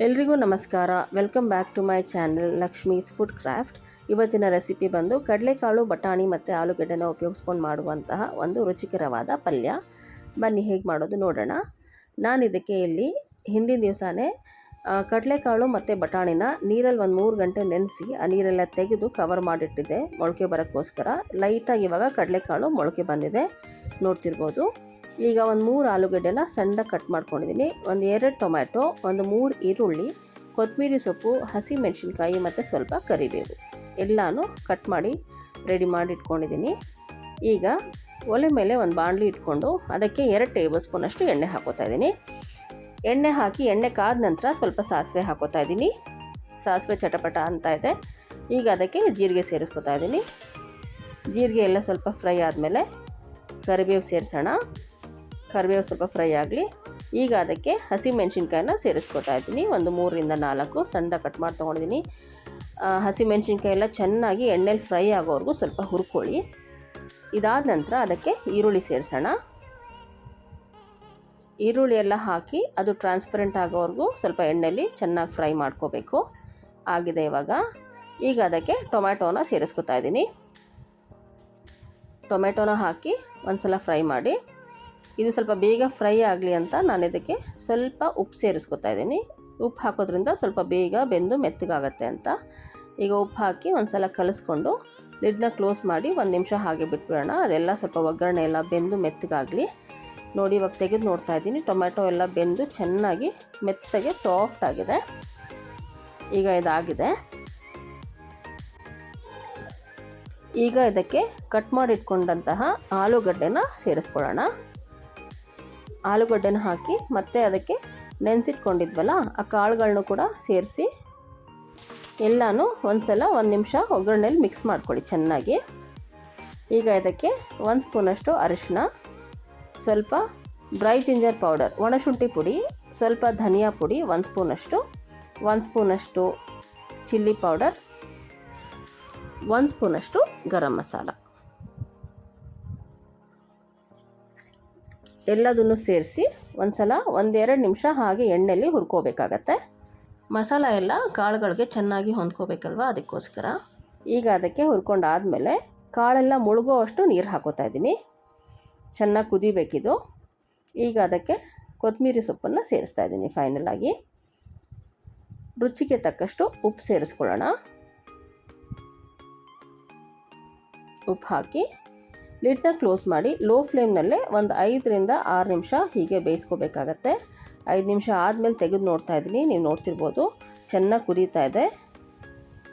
ಎಲ್ರಿಗೂ ನಮಸ್ಕಾರ. Welcome back to my channel Lakshmi's food craft. ಇವತ್ತಿನ ರೆಸಿಪಿ ಬಂದು ಕಡಲೆಕಾಳು, ಬಟಾಣಿ ಮತ್ತು ಆಲೂಗಡ್ಡೆನ ಉಪಯೋಗಿಸ್ಕೊಂಡು ಮಾಡುವಂತಹ ಒಂದು ರುಚಿಕರವಾದ ಪಲ್ಯ. ಬನ್ನಿ ಹೇಗೆ ಮಾಡೋದು ನೋಡೋಣ. ನಾನು ಇದಕ್ಕೆ ಇಲ್ಲಿ ಹಿಂದಿನ ದಿವಸನೇ ಕಡಲೆಕಾಳು ಮತ್ತು ಬಟಾಣಿನ ನೀರಲ್ಲಿ ಒಂದು 3 ಗಂಟೆ ನೆನೆಸಿ ಆ ನೀರೆಲ್ಲ ತೆಗೆದು ಕವರ್ ಮಾಡಿಟ್ಟಿದ್ದೆ ಮೊಳಕೆ ಬರೋಕ್ಕೋಸ್ಕರ. ಲೈಟಾಗಿ ಇವಾಗ ಕಡಲೆಕಾಳು ಮೊಳಕೆ ಬಂದಿದೆ ನೋಡ್ತಿರ್ಬೋದು. ಈಗ ಒಂದು 3 ಆಲೂಗಡ್ಡೆನ ಸಣ್ಣದಾಗಿ ಕಟ್ ಮಾಡ್ಕೊಂಡಿದ್ದೀನಿ. ಒಂದು 2 ಟೊಮ್ಯಾಟೊ, ಒಂದು 3 ಈರುಳ್ಳಿ, ಕೊತ್ತಂಬರಿ ಸೊಪ್ಪು, ಹಸಿ ಮೆಣಸಿನ್ಕಾಯಿ ಮತ್ತು ಸ್ವಲ್ಪ ಕರಿಬೇವು ಎಲ್ಲನೂ ಕಟ್ ಮಾಡಿ ರೆಡಿ ಮಾಡಿ ಇಟ್ಕೊಂಡಿದ್ದೀನಿ. ಈಗ ಒಲೆ ಮೇಲೆ ಒಂದು ಬಾಣಲಿ ಇಟ್ಕೊಂಡು ಅದಕ್ಕೆ 2 ಟೇಬಲ್ ಸ್ಪೂನಷ್ಟು ಎಣ್ಣೆ ಹಾಕೋತಾ ಇದ್ದೀನಿ. ಎಣ್ಣೆ ಹಾಕಿ ಎಣ್ಣೆ ಕಾದ ನಂತರ ಸ್ವಲ್ಪ ಸಾಸಿವೆ ಹಾಕೋತಾ ಇದ್ದೀನಿ. ಸಾಸಿವೆ ಚಟಪಟ ಅಂತ ಇದೆ. ಈಗ ಅದಕ್ಕೆ ಜೀರಿಗೆ ಸೇರಿಸ್ಕೊತಾ ಇದ್ದೀನಿ. ಜೀರಿಗೆ ಎಲ್ಲ ಸ್ವಲ್ಪ ಫ್ರೈ ಆದಮೇಲೆ ಕರಿಬೇವು ಸೇರಿಸೋಣ. ಕರಿಬೇವು ಸ್ವಲ್ಪ ಫ್ರೈ ಆಗಲಿ. ಈಗ ಅದಕ್ಕೆ ಹಸಿ ಮೆಣಸಿನ್ಕಾಯಿನ ಸೇರಿಸ್ಕೊತಾ ಇದ್ದೀನಿ. ಒಂದು 3ರಿಂದ 4 ಸಣ್ಣದಾಗಿ ಕಟ್ ಮಾಡಿ ತೊಗೊಂಡಿದ್ದೀನಿ. ಹಸಿ ಮೆಣಸಿನ್ಕಾಯಿ ಎಲ್ಲ ಚೆನ್ನಾಗಿ ಎಣ್ಣೆಲಿ ಫ್ರೈ ಆಗೋವರೆಗೂ ಸ್ವಲ್ಪ ಹುರ್ಕೊಳ್ಳಿ. ಇದಾದ ನಂತರ ಅದಕ್ಕೆ ಈರುಳ್ಳಿ ಸೇರಿಸೋಣ. ಈರುಳ್ಳಿ ಎಲ್ಲ ಹಾಕಿ ಅದು ಟ್ರಾನ್ಸ್ಪರೆಂಟ್ ಆಗೋವರೆಗೂ ಸ್ವಲ್ಪ ಎಣ್ಣೆಲಿ ಚೆನ್ನಾಗಿ ಫ್ರೈ ಮಾಡ್ಕೋಬೇಕು. ಆಗಿದೆ ಇವಾಗ. ಈಗ ಅದಕ್ಕೆ ಟೊಮ್ಯಾಟೋನ ಸೇರಿಸ್ಕೊತಾ ಇದ್ದೀನಿ. ಟೊಮೆಟೊನ ಹಾಕಿ ಒಂದು ಸಲ ಫ್ರೈ ಮಾಡಿ. ಇದು ಸ್ವಲ್ಪ ಬೇಗ ಫ್ರೈ ಆಗಲಿ ಅಂತ ನಾನು ಇದಕ್ಕೆ ಸ್ವಲ್ಪ ಉಪ್ಪು ಸೇರಿಸ್ಕೊತಾ ಇದ್ದೀನಿ. ಉಪ್ಪು ಹಾಕೋದ್ರಿಂದ ಸ್ವಲ್ಪ ಬೇಗ ಬೆಂದು ಮೆತ್ತಗಾಗತ್ತೆ ಅಂತ. ಈಗ ಉಪ್ಪು ಹಾಕಿ ಒಂದು ಸಲ ಕಲಿಸ್ಕೊಂಡು ಲಿಡ್ನ ಕ್ಲೋಸ್ ಮಾಡಿ 1 ನಿಮಿಷ ಹಾಗೆ ಬಿಟ್ಬಿಡೋಣ. ಅದೆಲ್ಲ ಸ್ವಲ್ಪ ಒಗ್ಗರಣೆ ಎಲ್ಲ ಬೆಂದು ಮೆತ್ತಗಾಗಲಿ. ನೋಡಿ ಇವಾಗ ತೆಗೆದು ನೋಡ್ತಾ ಇದ್ದೀನಿ. ಟೊಮ್ಯಾಟೊ ಎಲ್ಲ ಬೆಂದು ಚೆನ್ನಾಗಿ ಮೆತ್ತಗೆ ಸಾಫ್ಟ್ ಆಗಿದೆ. ಈಗ ಇದಾಗಿದೆ. ಈಗ ಇದಕ್ಕೆ ಕಟ್ ಮಾಡಿಟ್ಕೊಂಡಂತಹ ಆಲೂಗಡ್ಡೆನ ಸೇರಿಸ್ಕೊಳ್ಳೋಣ. ಆಲೂಗಡ್ಡೆನ ಹಾಕಿ ಮತ್ತೆ ಅದಕ್ಕೆ ನೆನೆಸಿಟ್ಕೊಂಡಿದ್ವಲ್ಲ ಆ ಕಾಳುಗಳನ್ನೂ ಕೂಡ ಸೇರಿಸಿ ಎಲ್ಲನೂ ಒಂದು ಸಲ 1 ನಿಮಿಷ ಒಗ್ಗರಣೆಯಲ್ಲಿ ಮಿಕ್ಸ್ ಮಾಡ್ಕೊಳ್ಳಿ ಚೆನ್ನಾಗಿ. ಈಗ ಇದಕ್ಕೆ 1 ಸ್ಪೂನಷ್ಟು ಅರಿಶಿನ, ಸ್ವಲ್ಪ ಡ್ರೈ ಜಿಂಜರ್ ಪೌಡರ್ ಒಣಶುಂಠಿ ಪುಡಿ, ಸ್ವಲ್ಪ ಧನಿಯಾ ಪುಡಿ 1 ಸ್ಪೂನಷ್ಟು, 1 ಸ್ಪೂನಷ್ಟು ಚಿಲ್ಲಿ ಪೌಡರ್, 1 ಸ್ಪೂನಷ್ಟು ಗರಂ ಮಸಾಲ ಎಲ್ಲದನ್ನು ಸೇರಿಸಿ ಒಂದು ಸಲ 1-2 ನಿಮಿಷ ಹಾಗೆ ಎಣ್ಣೆಯಲ್ಲಿ ಹುರ್ಕೋಬೇಕಾಗತ್ತೆ. ಮಸಾಲ ಎಲ್ಲ ಕಾಳುಗಳಿಗೆ ಚೆನ್ನಾಗಿ ಹೊಂದ್ಕೋಬೇಕಲ್ವ, ಅದಕ್ಕೋಸ್ಕರ. ಈಗ ಅದಕ್ಕೆ ಹುರ್ಕೊಂಡಾದಮೇಲೆ ಕಾಳೆಲ್ಲ ಮುಳುಗೋ ಅಷ್ಟು ನೀರು ಹಾಕೋತಾ ಇದ್ದೀನಿ. ಚೆನ್ನಾಗಿ ಕುದಿಬೇಕಿದು. ಈಗ ಅದಕ್ಕೆ ಕೊತ್ತಂಬರಿ ಸೊಪ್ಪನ್ನು ಸೇರಿಸ್ತಾ ಇದ್ದೀನಿ ಫೈನಲಾಗಿ. ರುಚಿಗೆ ತಕ್ಕಷ್ಟು ಉಪ್ಪು ಸೇರಿಸ್ಕೊಳ್ಳೋಣ. ಉಪ್ಪು ಹಾಕಿ ಲಿಡ್ನ ಕ್ಲೋಸ್ ಮಾಡಿ ಲೋ ಫ್ಲೇಮ್ನಲ್ಲೇ ಒಂದು 5ರಿಂದ 6 ನಿಮಿಷ ಹೀಗೆ ಬೇಯಿಸ್ಕೋಬೇಕಾಗತ್ತೆ. 5 ನಿಮಿಷ ಆದಮೇಲೆ ತೆಗೆದು ನೋಡ್ತಾ ಇದ್ದೀನಿ. ನೀವು ನೋಡ್ತಿರ್ಬೋದು ಚೆನ್ನಾಗಿ ಕುದೀತಾ ಇದೆ.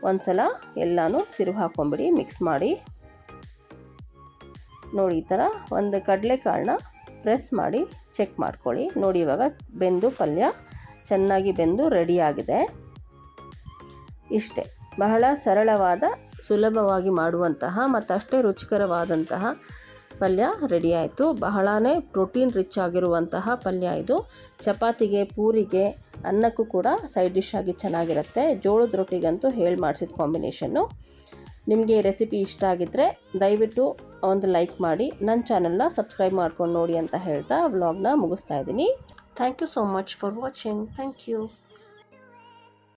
ಒಂದು ಸಲ ಎಲ್ಲನೂ ತಿರುಗಿ ಹಾಕ್ಕೊಂಬಿಡಿ, ಮಿಕ್ಸ್ ಮಾಡಿ. ನೋಡಿ ಈ ಥರ ಒಂದು ಕಡಲೆಕಾಳನ್ನ ಪ್ರೆಸ್ ಮಾಡಿ ಚೆಕ್ ಮಾಡ್ಕೊಳ್ಳಿ. ನೋಡಿ ಇವಾಗ ಬೆಂದು ಪಲ್ಯ ಚೆನ್ನಾಗಿ ಬೆಂದು ರೆಡಿಯಾಗಿದೆ. ಇಷ್ಟೇ, ಬಹಳ ಸರಳವಾದ, ಸುಲಭವಾಗಿ ಮಾಡುವಂತಹ ಮತ್ತು ಅಷ್ಟೇ ರುಚಿಕರವಾದಂತಹ ಪಲ್ಯ ರೆಡಿಯಾಯಿತು. ಬಹಳನೇ ಪ್ರೋಟೀನ್ ರಿಚ್ ಆಗಿರುವಂತಹ ಪಲ್ಯ ಇದು. ಚಪಾತಿಗೆ, ಪೂರಿಗೆ, ಅನ್ನಕ್ಕೂ ಕೂಡ ಸೈಡ್ ಡಿಶ್ ಆಗಿ ಚೆನ್ನಾಗಿರುತ್ತೆ. ಜೋಳದ ರೊಟ್ಟಿಗಂತೂ ಹೇಳಿ ಮಾಡಿಸಿದ ಕಾಂಬಿನೇಷನ್ನು. ನಿಮಗೆ ಈ ರೆಸಿಪಿ ಇಷ್ಟ ಆಗಿದ್ದರೆ ದಯವಿಟ್ಟು ಒಂದು ಲೈಕ್ ಮಾಡಿ, ನನ್ನ ಚಾನಲ್ನ ಸಬ್ಸ್ಕ್ರೈಬ್ ಮಾಡ್ಕೊಂಡು ನೋಡಿ ಅಂತ ಹೇಳ್ತಾ ವ್ಲಾಗ್ನ ಮುಗಿಸ್ತಾ ಇದ್ದೀನಿ. Thank you so much for watching. Thank you.